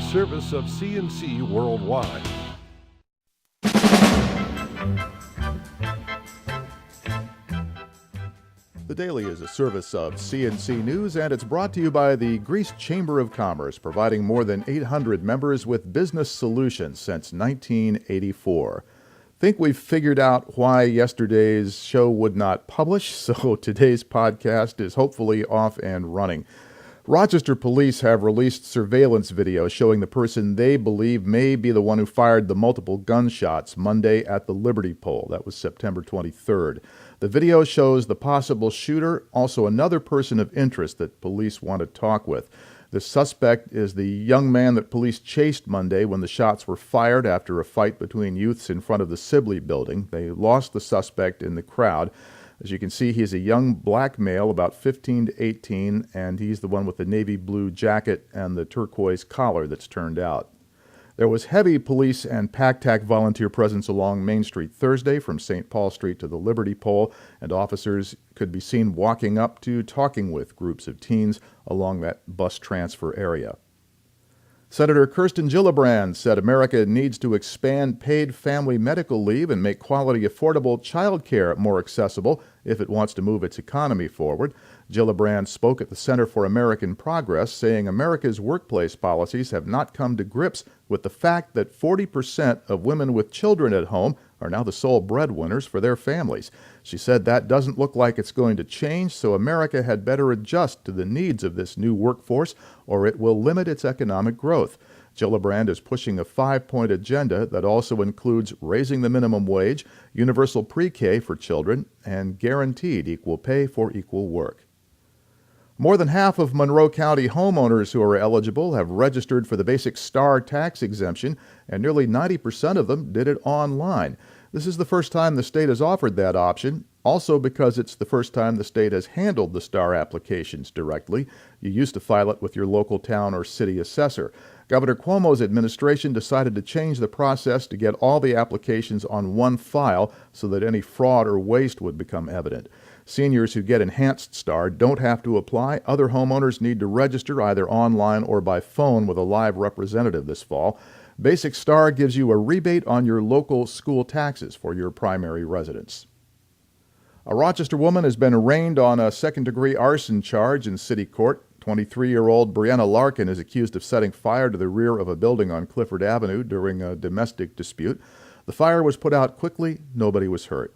service of CNC Worldwide. The Daily is a service of CNC News, and it's brought to you by the Greece Chamber of Commerce, providing more than 800 members with business solutions since 1984. Think we've figured out why yesterday's show would not publish, so today's podcast is hopefully off and running. Rochester police have released surveillance video showing the person they believe may be the one who fired the multiple gunshots Monday at the Liberty Pole. That was September 23rd. The video shows the possible shooter, also another person of interest that police want to talk with. The suspect is the young man that police chased Monday when the shots were fired after a fight between youths in front of the Sibley building. They lost the suspect in the crowd. As you can see, he's a young black male, about 15 to 18, and he's the one with the navy blue jacket and the turquoise collar that's turned out. There was heavy police and PACTAC volunteer presence along Main Street Thursday from St. Paul Street to the Liberty Pole, and officers could be seen walking up to talking with groups of teens along that bus transfer area. Senator Kirsten Gillibrand said America needs to expand paid family medical leave and make quality, affordable child care more accessible if it wants to move its economy forward. Gillibrand spoke at the Center for American Progress, saying America's workplace policies have not come to grips with the fact that 40% of women with children at home are now the sole breadwinners for their families. She said that doesn't look like it's going to change, so America had better adjust to the needs of this new workforce, or it will limit its economic growth. Gillibrand is pushing a 5-point agenda that also includes raising the minimum wage, universal pre-K for children, and guaranteed equal pay for equal work. More than half of Monroe County homeowners who are eligible have registered for the Basic Star tax exemption, and nearly 90% of them did it online. This is the first time the state has offered that option, also because it's the first time the state has handled the Star applications directly. You used to file it with your local town or city assessor. Governor Cuomo's administration decided to change the process to get all the applications on one file so that any fraud or waste would become evident. Seniors who get Enhanced Star don't have to apply. Other homeowners need to register either online or by phone with a live representative this fall. Basic Star gives you a rebate on your local school taxes for your primary residence. A Rochester woman has been arraigned on a second-degree arson charge in city court. 23-year-old Brianna Larkin is accused of setting fire to the rear of a building on Clifford Avenue during a domestic dispute. The fire was put out quickly. Nobody was hurt.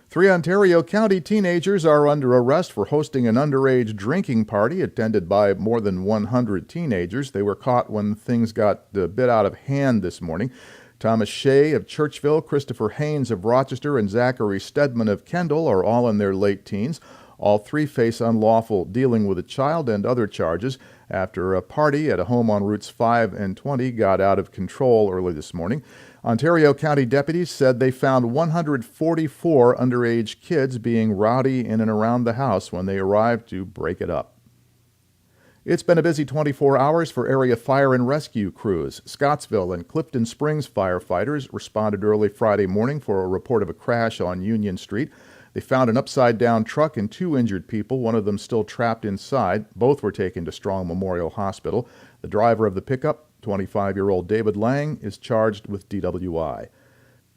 3 Ontario County teenagers are under arrest for hosting an underage drinking party attended by more than 100 teenagers. They were caught when things got a bit out of hand this morning. Thomas Shea of Churchville, Christopher Haynes of Rochester, and Zachary Stedman of Kendall are all in their late teens. All 3 face unlawful dealing with a child and other charges after a party at a home on Routes 5 and 20 got out of control early this morning. Ontario County deputies said they found 144 underage kids being rowdy in and around the house when they arrived to break it up. It's been a busy 24 hours for area fire and rescue crews. Scottsville and Clifton Springs firefighters responded early Friday morning for a report of a crash on Union Street. They found an upside-down truck and 2 injured people, one of them still trapped inside. Both were taken to Strong Memorial Hospital. The driver of the pickup, 25-year-old David Lang, is charged with DWI.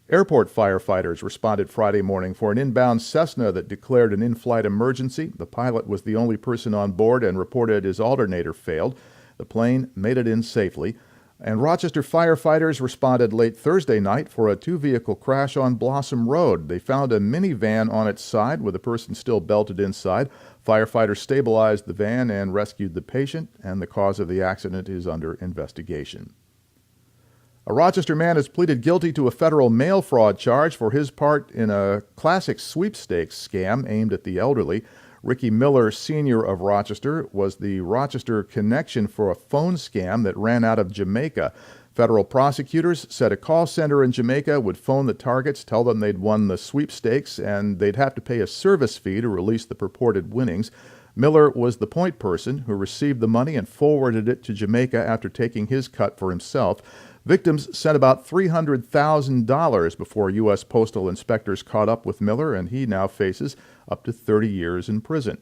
Airport firefighters responded Friday morning for an inbound Cessna that declared an in-flight emergency. The pilot was the only person on board and reported his alternator failed. The plane made it in safely. And Rochester firefighters responded late Thursday night for a 2-vehicle crash on Blossom Road. They found a minivan on its side with a person still belted inside. Firefighters stabilized the van and rescued the patient, and the cause of the accident is under investigation. A Rochester man has pleaded guilty to a federal mail fraud charge for his part in a classic sweepstakes scam aimed at the elderly. Ricky Miller, Sr. of Rochester, was the Rochester connection for a phone scam that ran out of Jamaica. Federal prosecutors said a call center in Jamaica would phone the targets, tell them they'd won the sweepstakes, and they'd have to pay a service fee to release the purported winnings. Miller was the point person who received the money and forwarded it to Jamaica after taking his cut for himself. Victims sent about $300,000 before U.S. postal inspectors caught up with Miller, and he now faces up to 30 years in prison.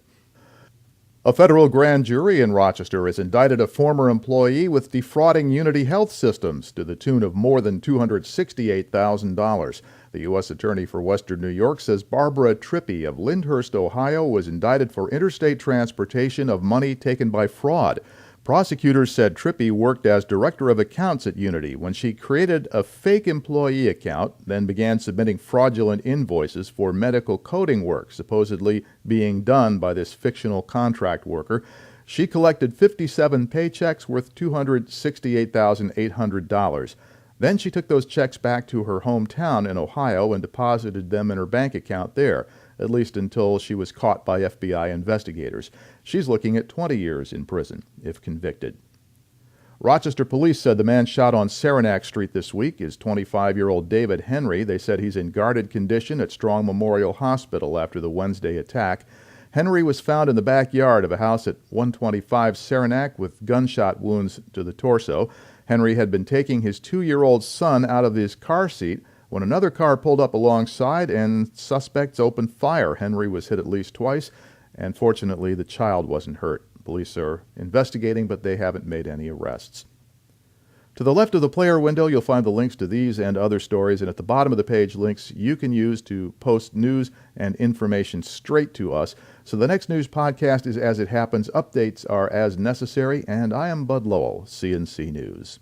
A federal grand jury in Rochester has indicted a former employee with defrauding Unity Health Systems to the tune of more than $268,000. The U.S. Attorney for Western New York says Barbara Trippi of Lyndhurst, Ohio, was indicted for interstate transportation of money taken by fraud. Prosecutors said Trippi worked as director of accounts at Unity when she created a fake employee account, then began submitting fraudulent invoices for medical coding work, supposedly being done by this fictional contract worker. She collected 57 paychecks worth $268,800. Then she took those checks back to her hometown in Ohio and deposited them in her bank account there, at least until she was caught by FBI investigators. She's looking at 20 years in prison, if convicted. Rochester police said the man shot on Saranac Street this week is 25-year-old David Henry. They said he's in guarded condition at Strong Memorial Hospital after the Wednesday attack. Henry was found in the backyard of a house at 125 Saranac with gunshot wounds to the torso. Henry had been taking his 2-year-old son out of his car seat when another car pulled up alongside and suspects opened fire. Henry was hit at least twice, and fortunately the child wasn't hurt. Police are investigating, but they haven't made any arrests. To the left of the player window, you'll find the links to these and other stories, and at the bottom of the page, links you can use to post news and information straight to us. So the next news podcast is As It Happens. Updates are as necessary, and I am Bud Lowell, CNC News.